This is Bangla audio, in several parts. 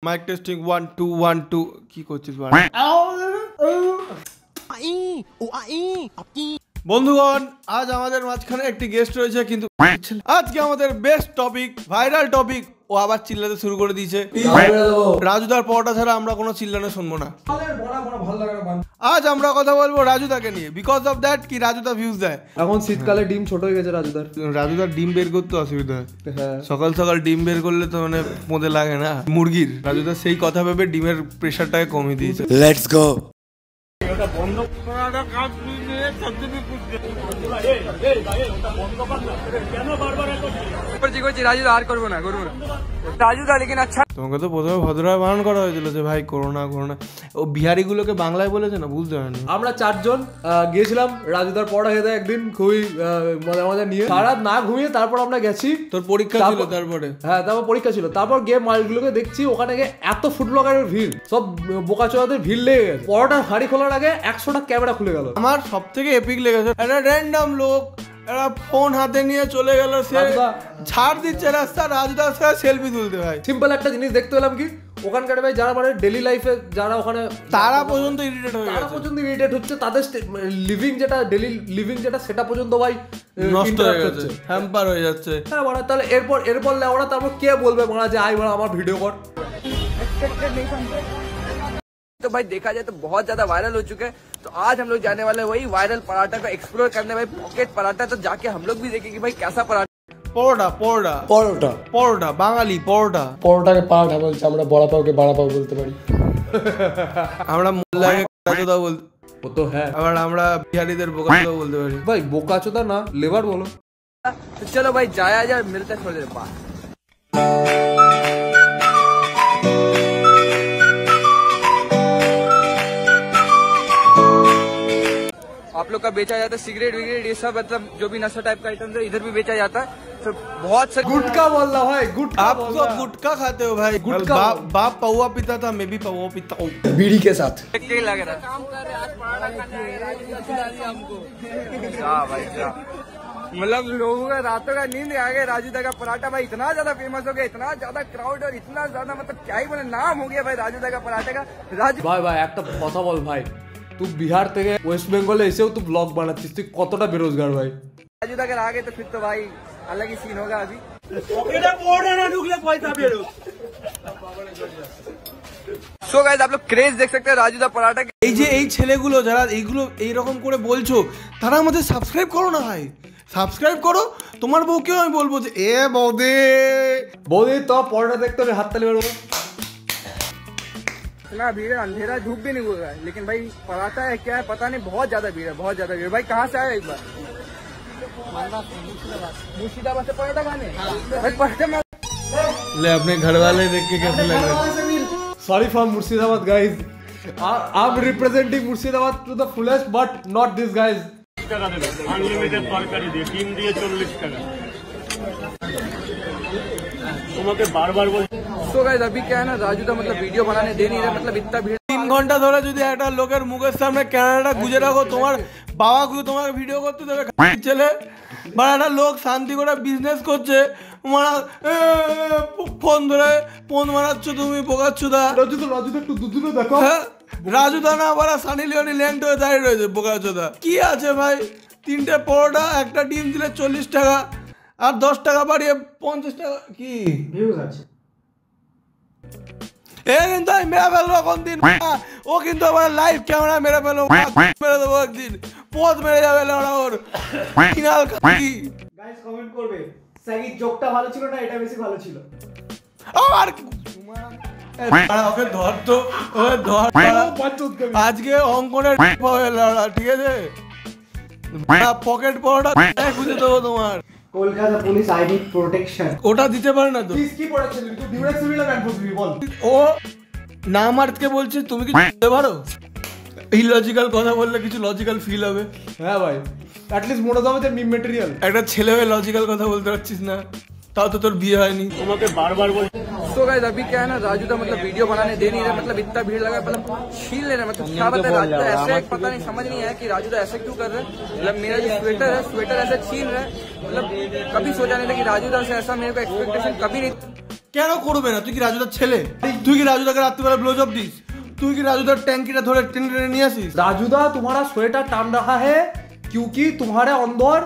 মাইক টেস্টিং 1 2 1 2 কি করছিস ভাই? বন্ধুগণ, আজ আমাদের মাঝখানে একটি গেস্ট রয়েছে, কিন্তু আজকে আমাদের বেস্ট টপিক, ভাইরাল টপিক, ও আবার চিল্লাতে শুরু করে দিয়েছে। রাজুদার পরোটা ছাড়া আমরা কোনো চিল্লানো শুনবো না। আজ আমরা কথা বলবো রাজুদাকে নিয়ে, বিকজ অফ দ্যাট কি রাজুদা ভিউজ দেয়। এখন শীতকালে ডিম ছোট হয়ে গেছে রাজুদার ডিম বের করতে অসুবিধা হয়। সকাল সকাল ডিম বের করলে তো মানে মধ্যে লাগে না মুরগির। রাজুদা সেই কথা ভেবে ডিমের প্রেশারটাকে কমিয়ে দিয়েছে। Let's go. তোমাকে তো প্রথমে ভদ্রভাবে বারণ করা হয়েছিল যে ভাই করোনা করোনা। ও বিহারি গুলোকে বাংলায় বলেছে না, বুঝতে পারেনি। আমরা চারজন গিয়েছিলাম রাজুদার পড়া খেতে একদিন, খুবই মজা মজা নিয়ে সারা না ঘুমিয়ে তারপর আমরা গেছি। তোর পরীক্ষা ছিল তারপরে? হ্যাঁ, তারপর পরীক্ষা ছিল। তারপর গিয়ে মালগুলোকে দেখছি ওখানে গিয়ে এত ফুড ব্লগারের ভিড়, সব বোকাচোদাদের ভিড় লেগে গেছে। পরোটার হাঁড়ি খোলার আগে 100টা ক্যামেরা খুলে গেল। আমার সব থেকে এপিক লেগেছে একটা র্যান্ডম লোক এরা ফোন হাতে নিয়ে চলে গেল, সে ছাড় দিচ্ছে রাস্তা, রাজুদার সাথে সেলফি তুলতে। ভাই সিম্পল একটা জিনিস দেখতে পেলাম কি, ওখানকার ভাই যারা মানে ডেলি লাইফে যারা ওখানে তারা পর্যন্ত ইরিটেট হচ্ছে, তাদের লিভিং যেটা ডেলি লিভিং যেটা সেটা পর্যন্ত ভাই নষ্ট হয়ে যাচ্ছে, হ্যাম্পার হয়ে যাচ্ছে। হ্যাঁ মানে তাহলে এরপর ওরা তারপর কে বলবে মানে যে আই মানে আমার ভিডিও কর। तो भाई देखा जाए तो बहुत ज्यादा वायरल हो चुके हैं। तो आज हम लोग जाने वाले हैं वही वायरल पराठा को एक्सप्लोर करने, भाई पॉकेट पराठा। तो जाके हम लोग भी देखेंगे भाई कैसा पराठा। পরোটা বাঙালি পরোটাকে পারাঠা বলছে, আমরা বড়া পাওকে বাড়া পাও বলতে পারি। আমরা মোল্লাকে বোকাচোদা বলতে, ও তো হ্যাঁ। আবার আমরা বিহারিদের বোকাচোদা বলতে পারি। ভাই বোকাচোদা না, লেবার বলো। तो चलो भाई जाया जाए, मिलते हैं थोड़ी देर बाद। आप लोग का बेचा जाता है सिगरेट विगरेट ये सब, मतलब जो भी नशा टाइप का आइटम है इधर भी बेचा जाता है। तो बहुत से गुटखा बोल रहा भाई, गुटखा। आप तो गुटखा खाते हो भाई? गुटखा बाप पौवा पीता था, मैं भी पौवा पीता हूँ बीड़ी के साथ। लग रहा काम कर रहे आज पराठा खाने हमको। भाई मतलब लोगों का रातों का नींद आ गया। राजूदा का पराठा भाई इतना ज्यादा फेमस हो गया, इतना ज्यादा क्राउड और इतना ज्यादा मतलब क्या ही बोले, नाम हो गया भाई राजूदा का पराठे का। ভাই ভাই একটা কথা বল ভাই, তুই বিহার থেকে ওয়েস্ট বেঙ্গলে এসেও তুই ব্লগ বানাচ্ছিস, তুই কতটা বেরোজগার ভাই। राजूदा अगर आ गए तो फिर तो भाई अलग ही सीन होगा। अभी सो गाइस आप लोग क्रेज देख सकते हैं राजूदा पराठा के। এই যে এই ছেলেগুলো যারা এইগুলো এইরকম করে বলছো, তারা আমাদের সাবস্ক্রাইব করো না ভাই, সাবস্ক্রাইব করো। তোমার বউকেও আমি বলবো যে এ বৌদি তো পরোটা দেখতে হবে, হাততালি মারবো। इतना भीड़ है, अंधेरा धूप भी नहीं हुआ है, लेकिन भाई पराठा है क्या है पता नहीं, बहुत ज्यादा भीड़ है, बहुत ज्यादा भीड़। भाई कहाँ से आए एक बार? मुर्शिदाबाद से पराठा खाने। भाई पराठा ले अपने घर वाले देख के कैसे लग रहा है? Sorry from Murshidabad guys, I'm representing Murshidabad to the fullest, but not this guys. Unlimited তরকারি দিয়ে ডিম দিয়ে 40 টাকা। তোমাকে বারবার বলছি। सो गाइस अभी क्या है ना, राजूदा मतलब वीडियो बनाने दे नहीं रहा, मतलब इतना भीड़। 3 ঘন্টা ধরে যদি একটা লোকের মুখের সামনে ক্যামেরাটা গুজে রাখো, তোমার বাবা তোমাকে ভিডিও করতে দেবে? ছেলে বা একটা লোক শান্তি করে বিজনেস করছে, মারা ফোন ধরে ফোন মারাচ্ছ তুমি, বোকাচ্ছুদা। রাজুদা একটু দুধুরে দেখো। হ্যাঁ, রাজুদা না আবার সানি লিওনি ল্যাংট হয়ে দাঁড়িয়ে রয়েছে, বোকাচ্ছুদা। কি আছে ভাই, 3টে পরোটা একটা ডিম দিলে 40 টাকা, আর 10 টাকা বাড়িয়ে 50 টাকা। কি ভিউজ আছে? কিন্তু আমি মেরে ফেলবো কোন দিন, ও কিন্তু আমার লাইভ ক্যামেরা মেরে ফেলবো, মেরে দেবো একদিন, পথ মেরে যাবে ওর ফিনাল। গাইস কমেন্ট করবে সাগি জোকটা ভালো ছিল না এটা বেশি ভালো ছিল। আমার ওকে ধর তো, ওকে ধর। আজকে অঙ্কনের লড়া, ঠিক আছে? পকেট পরোটা খুঁজে দেবো তোমার। Kolkata police I need protection, ওটা দিতে পারে না তো। কি প্রোটেকশন? তুই ডিউরেক্স সিভিল ম্যান বলবি বল। ও নাম আর্টকে বলছে, তুমি কি দিতে পারো? ইলজিক্যাল কথা বললে কিছু লজিক্যাল ফিল হবে। হ্যাঁ ভাই, অ্যাটলিস্ট মনে তো আমাদের মিম ম্যাটেরিয়াল। একটা ছেলে হয়ে লজিক্যাল কথা বলতে পারছিস না, তাও তো তোর বিয়ে হয়নি। তোমাকে বারবার বলছি। सो गाइस अभी क्या है ना, राजूदा मतलब वीडियो बनाने दे नहीं रहा, मतलब इतना भीड़ लगा, मतलब छीन ले रहा। मतलब क्या बताए राजूदा ऐसे, पता नहीं समझ नहीं आया कि राजूदा ऐसे क्यों कर रहे हैं। मतलब मेरा जो स्वेटर है, स्वेटर ऐसे छीन रहा है। मतलब कभी सोचा नहीं था कि राजूदा से ऐसा, मेरे को एक्सपेक्टेशन कभी नहीं। কেন করবে না? তুই কি রাজুদার ছেলে? তুই কি রাজুদাকে রাত্রিবেলা ব্লো জব দিস? তুই কি রাজুদার ট্যাঙ্কিটা ধরে টেনে টেনে নিয়ে আসিস? राजूदा तुम्हारा स्वेटर टान रहा है क्योंकि तुम्हारे अंदर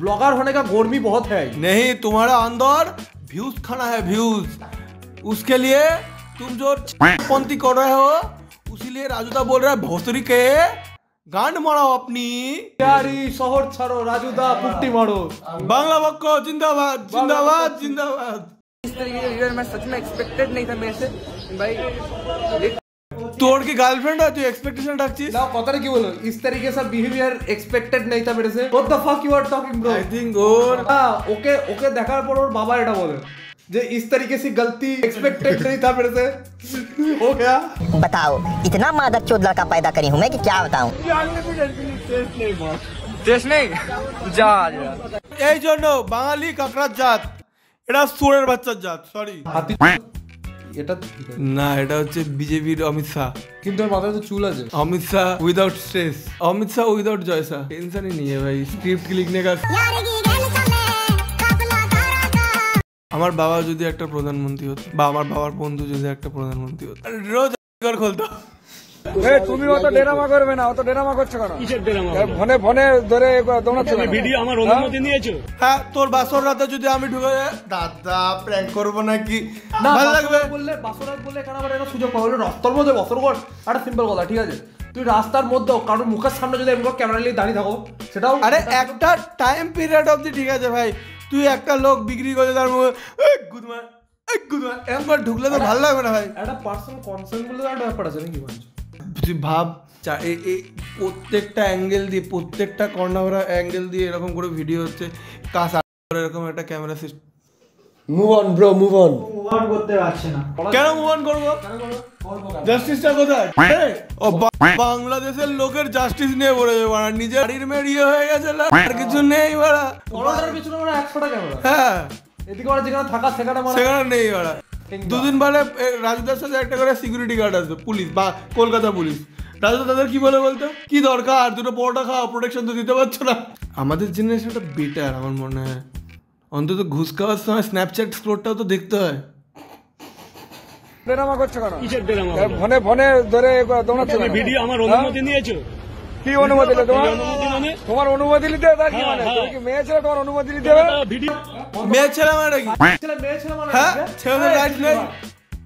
ब्लॉगर होने का गर्मी बहुत है। नहीं, तुम्हारा अंदर व्यूज खाना है, व्यूज। उसके लिए तुम जो पंथी कर रहे हो, उसीलिए राजूदा बोल रहा है भोसरी के गांड मारो अपनी। यारी शहर छाड़ो राजूदा पुट्टी मारो। बांग्ला बक्को जिंदाबाद जिंदाबाद जिंदाबाद। इस तरीके का रिजल्ट मैं सच में एक्सपेक्टेड नहीं था मेरे से भाई। তোর কি গার্লফ্রেন্ড है? তুই এক্সপেকটেশন রাখছিস? ना पता नहीं क्यों बोलो इस तरीके से बिहेवियर एक्सपेक्टेड नहीं था मेरे से। What the fuck you are talking bro? I think or okay okay দেখার পর ওর বাবা এটা বলে যে इस तरीके से गलती एक्सपेक्टेड नहीं था मेरे से। हो गया। बताओ इतना मादर चोद लड़का पैदा करी हूँ मैं कि क्या बताऊँ। टेस्ट नहीं जा এই জন্য বাঙালি কাকড়ার জাত, এটা সুরের বাচ্চার জাত। সরি হাতি এটা ঠিক আছে। না, এটা হচ্ছে বিজেপির অমিত শাহ। কিন্তু ওর মাথায় তো চুল আছে। Amit Shah without stress, Amit Shah without जैसा टेंशन ही नहीं है भाई। स्क्रिप्ट लिखने का আমার বাবা যদি একটা প্রধানমন্ত্রী হতো বা আমার বাবার বন্ধু যদি একটা প্রধানমন্ত্রী হতো, রোজ ঘর খুলতো। তুমি অত ডেরামা করবে না, অত ডেরামা করছো কেন? কিসের ড্রামা? ফোনে ফোনে ধরে দৌড়াচ্ছ তুমি কেন? ভিডিও আমার অনুমতি নিয়েছো? হ্যাঁ, তোর বাসর রাতে যদি আমি ঢুকে যাই, দাদা প্র্যাঙ্ক করবো নাকি? না ভালো লাগবে? বাসরাত বললে কেন আবার এটা সুযোগ পাবো? রাস্তার মধ্যে বসর কর একটা সিম্পল কথা, ঠিক আছে? তুই রাস্তার মধ্যে কারণ মুখের সামনে যদি এমন ক্যামেরা নিয়ে দাঁড়িয়ে থাকো সেটাও আরে একটা টাইম পিরিয়ড অবধি ঠিক আছে ভাই। তুই একটা লোক বিক্রি করে তার মুখে গুদমা এরকম করে ঢুকলে তো ভালো লাগবে না ভাই। একটা পার্সোনাল কনসার্ন বলে একটা ব্যাপার আছে নাকি বলছো? তুই ভাব প্রত্যেকটা অ্যাঙ্গেল দিয়ে, প্রত্যেকটা কর্নার অ্যাঙ্গেল দিয়ে এরকম করে ভিডিও হচ্ছে, কাজ এরকম একটা camera system. Move on bro, move on. Move on করতে পারছে না। কেন মুভ অন করবো? জাস্টিসটা কোথায়? ও বাংলাদেশের লোকের জাস্টিস নিয়ে পড়েছে বাড়া, নিজের বাড়ির মেয়ে ইয়ে হয়ে গেছে, আর কিছু নেই বাড়া। কর্নারের পিছনে মানে 100টা ক্যামেরা। হ্যাঁ, এদিকে মানে যেখানে থাকা সেখানে মানে সেখানে নেই বাড়া। দুদিন বাদে রাজুদার সাথে একটা করে সিকিউরিটি গার্ড আসবে, পুলিশ বা কলকাতা পুলিশ। রাজুদা তাদের কি বলে বলতো, কি দরকার, দুটো পরোটা খাওয়া, প্রোটেকশন তো দিতে পারছো না। আমাদের জেনারেশনটা বেটার আমার মনে হয়। অন্তত ঘুষ খাওয়ার সময় স্ন্যাপচ্যাট স্ক্রোলটাও তো দেখতে হয়। ডেরামা করছো কেন? কিসের ড্রামা? ফোনে ফোনে ধরে দৌড়াচ্ছ তুমি কেন? ভিডিও আমার অনুমতি নিয়েছো? কি অনুমতি দিলে তোমার? অনুমতি মানে? তোমার অনুমতি নিতে হবে তার কি মানে? হ্যাঁ, তুমি কি মেয়ে ছেলে, তোমার অনুমতি নিতে হবে? ভিডিও মেয়ে ছেলে মানে কি? ছেলে মেয়ে ছেলে মানে হ্যাঁ, ছেলেদের রাইট নেই।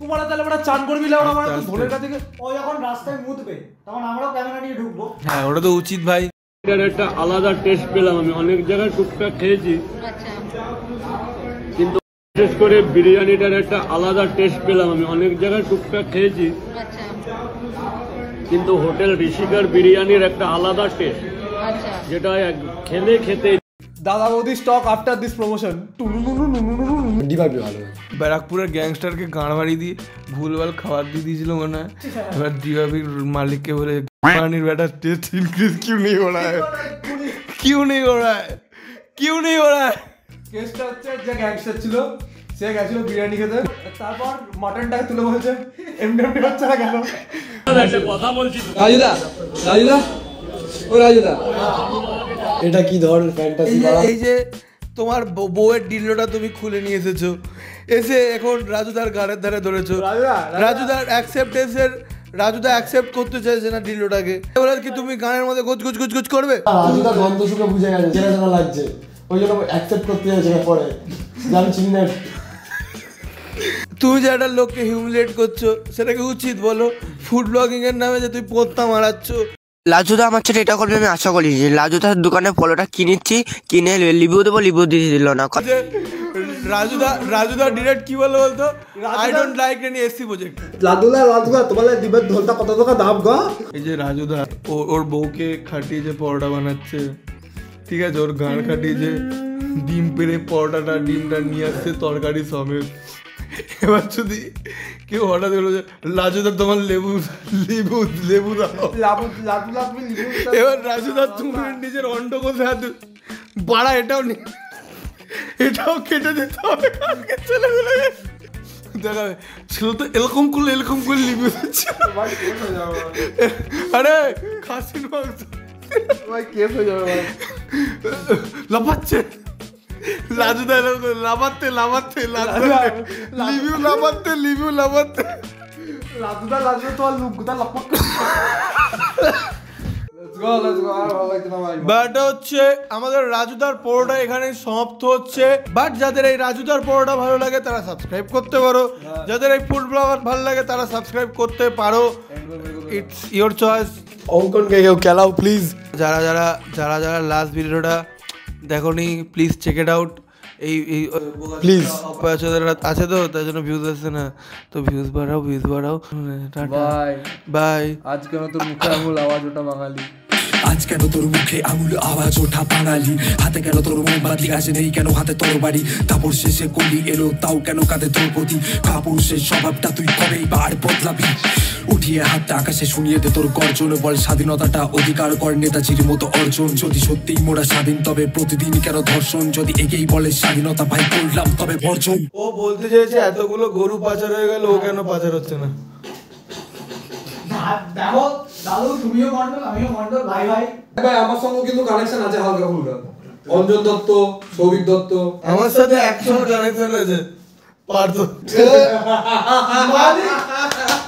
তোমার তাহলে বড় চান করবি না আমার ধনের কাছে। ও যখন রাস্তায় মুতবে তখন আমরাও ক্যামেরা নিয়ে ঢুকবো। হ্যাঁ, ওটা তো উচিত ভাই। এটার একটা আলাদা টেস্ট পেলাম। আমি অনেক জায়গায় টুকটাক খেয়েছি, কিন্তু বিশেষ করে বিরিয়ানিটার একটা আলাদা টেস্ট পেলাম। আমি অনেক জায়গায় টুকটাক খেয়েছি, কিন্তু হোটেল ঋষিকার বিরিয়ানির একটা আলাদা টেস্ট, যেটা খেলে খেতে। দাদা বৌদি stock after this promotion. Divide ভালো। ব্যারাকপুরের গ্যাংস্টারকে গাঁড় বাড়ি দিয়ে ভুলভাল খাবার দিয়ে দিয়েছিল মনে হয়। এবার ডিভাবির মালিককে বলে পানির ব্যাটার টেস্ট ইনক্রিজ क्यों नहीं हो रहा है, क्यों नहीं हो रहा है, क्यों नहीं हो रहा है। কেসটা হচ্ছে যে গ্যাংস্টার ছিল সে গেছিল বিরিয়ানি খেতে, তারপর মাটনটাকে তুলে বলছে এমনি এমনি হচ্ছে না কেন? কথা বলছি রাজুদা, রাজুদা, ও রাজুদা, এটা কি ধরনের ফ্যান্টাসি বাড়া? এই যে তোমার বউয়ের ডিল্লোটা তুমি খুলে নিয়ে এসেছো, এসে এখন রাজুদার গাড়ের ধারে ধরেছো। রাজুদার অ্যাকসেপ্টেন্সের রাজুদা অ্যাকসেপ্ট করতে চাইছে না ডিল্লোটাকে। বলে কি তুমি গানের মধ্যে গুজ গুজ গুজ গুজ করবে? রাজুদা গন্ধ শুকে বুঝে গেছে চেনা চেনা লাগছে, ওই জন্য অ্যাকসেপ্ট করতে চাইছে পরে। জানছি না তুমি যে একটা লোককে হিউমিলেট করছো সেটা কি উচিত বলো? ফুড ব্লগিং এর নামে যে তুই পোত্তা মারাচ্ছ। লাজুদা আমার ছেলে এটা করবে আমি আশা করি। লাজুদার দোকানে পলোটা কিনেছি, কিনে লিবু দেবো, লিবু দিয়ে দিল না। যে রাজুদা ডিরেক্ট কি বলে বলতো, I don't like any SC project. লাজুদা তোমার দিবের ধোলটা কত টাকা দাম গো? এই যে রাজুদা ওর বউকে খাটিয়ে যে পরোটা বানাচ্ছে, ঠিক আছে, ওর গাঁড় খাটিয়ে যে ডিম পেড়ে পরোটাটা ডিমটা নিয়ে আসছে তরকারি সমেত। এবার যদি কেউ হঠাৎ হলো যে রাজুদা তোমার লেবু লেবু লেবু দাও, এবার রাজুদা তুমি নিজের অন্ডকোষে হাত বাড়া, এটাও কেটে দিতে হবে। ছেলেগুলো দেখাবে ছিল তো এরকম করলে লিবু দিচ্ছে। আরে খাসির মাংস লাফাচ্ছে, লাজুদা লাভাতে লাভাতে লিভিউ লাভাতে লিভিউ লাভাতে লাজুদা তোমার লুকটা লপক। বাট হচ্ছে আমাদের রাজুদার পরোটা এখানে সমাপ্ত হচ্ছে। বাট যাদের এই রাজুদার পরোটা ভালো লাগে তারা সাবস্ক্রাইব করতে পারো, যাদের এই ফুড ব্লগার ভালো লাগে তারা সাবস্ক্রাইব করতে পারো, ইটস ইওর চয়েস। অঙ্কনকে কেউ খেলাও প্লিজ। যারা যারা যারা যারা লাস্ট ভিডিওটা দেখোনি প্লিজ চেক ইট আউট। এই প্লিজ আছে তো তার জন্য ভিউজ আসছে না, তো ভিউজ বাড়াও বাই বাই। আজ কেন তোর মুখে আঙুল আওয়াজ ওটা বাঙালি, আজ কেন তোর মুখে আঙুল আওয়াজ ওঠা বাঙালি, হাতে কেন তোর মোমবাতি আছে নেই কেন হাতে তোর বাড়ি, কাপড় শেষে কলি এলো তাও কেন কাঁধে তোর প্রতি, কাপড় শেষ স্বভাবটা তুই কবেই বার বদলাবি, উঠিয়ে হাতটা আকাশে শুনিয়ে দে তোর গর্জন, বল স্বাধীনতাটা অধিকার কর নেতাজির মতো অর্জন, যদি সত্যিই মোরা স্বাধীন তবে প্রতিদিন কেন ধর্ষণ, যদি এগেই বলে স্বাধীনতা ভাই করলাম তবে বর্জন। ও বলতে চাইছে এতগুলো গরু পাচার হয়ে গেল ও কেন পাচার হচ্ছে না। দেখো দাদু তুমিও মন্ডল আমিও মন্ডল, ভাই ভাই ভাই আমার সঙ্গে কিন্তু কানেকশন আছে হালকা ফুলকা। অঞ্জন দত্ত, সৌভিক দত্ত আমার সাথে 100 কানেকশন আছে পার্থ।